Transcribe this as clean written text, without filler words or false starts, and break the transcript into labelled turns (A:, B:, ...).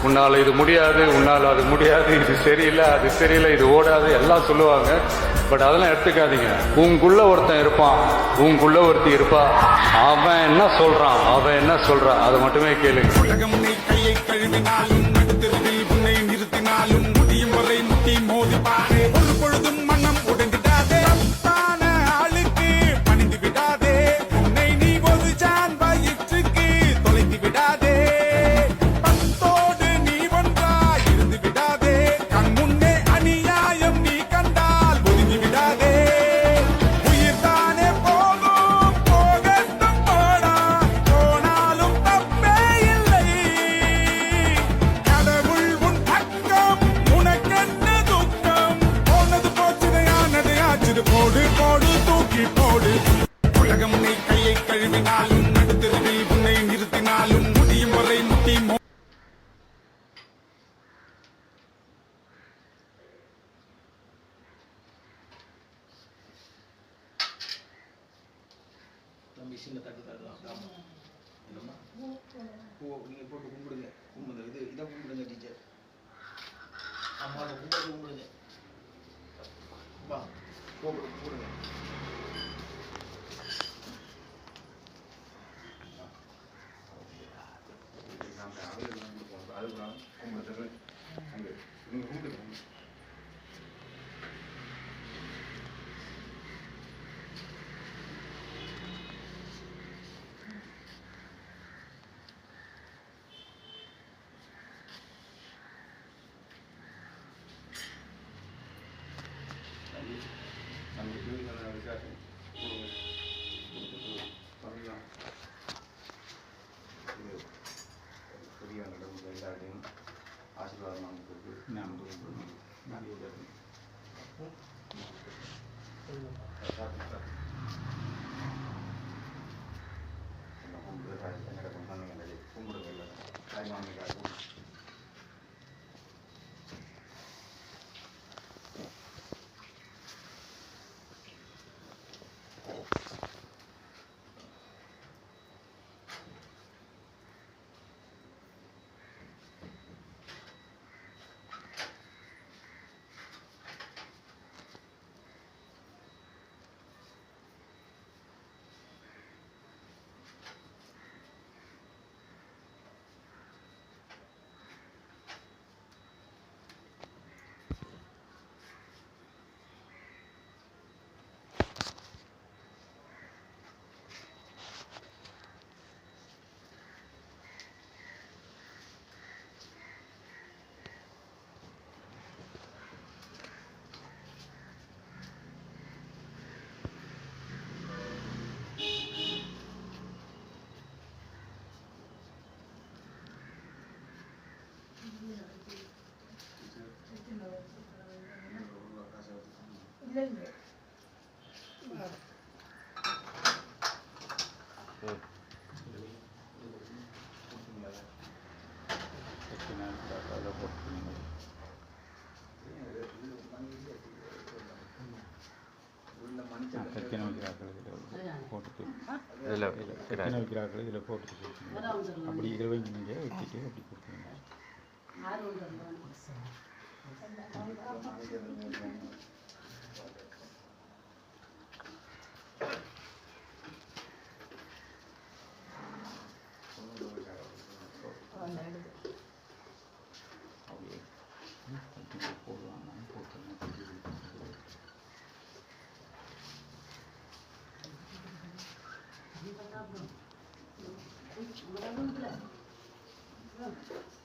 A: உன்னால் இது முடியாது, உன்னால் அது முடியாது, இது சரியில்லை, அது சரியில்லை, இது ஓடாது எல்லாம் சொல்லுவாங்க. பட் அதெல்லாம் எடுத்துக்காதீங்க. உங்களுக்குள்ள ஒருத்தன் இருப்பான், உங்களுக்குள்ள ஒருத்தி இருப்பா. அவன் என்ன சொல்றான், அவன் என்ன சொல்றான், அதை மட்டுமே கேளுங்க.
B: கையை கழுவினாலும் நடுத்தருவில் உன்னை நிறுத்தினாலும் முடியும் வரை முட்டி மோதி பாரு. ஒரு பொழுதும் மனம் உடைந்திடாதே, தான ஆளுக்கு பணிந்து விடாதே. உன்னை நீ ஒரு ஜான் வயிற்றுக்கு தொலைத்து விடாதே. பத்தோடு நீ ஒன்றா இருந்து விடாதே. கண் முன்னே அநியாயம் நீ கண்டால் ஒதுங்கி விடாதே. உயிர் தானே போகும், போகட்டும் போடா, போனாலும் தப்பே இல்லை. கடவுள் உன் பக்கம், உனக்கென்ன துக்கம்? போனது போச்சுது, ஆனது ஆச்சுது, போடு போடு தூக்கி போடு. உலகம் நீ கையை கழுவினாலும் நடுத்தருவில் உன்னை நிறுத்தினாலும் முடியும் வரை முட்டி
C: மிஷினில் தட்டு தட்டலாம். பூ நீங்கள் போட்டு கும்பிடுங்க. கும்பிடுங்க, இதை கும்பிடுங்க டீச்சர். அம்மா அதை கும்பிடுங்க. வா கும்பிடுங்க. ஆசீர்வாதம்
A: கத்தின வைக்கிறார்கள் இதில் போட்டு அப்படி இதில் வைங்க, நீங்கள் வச்சுட்டு அப்படி கொடுத்துருங்க.
D: Gracias.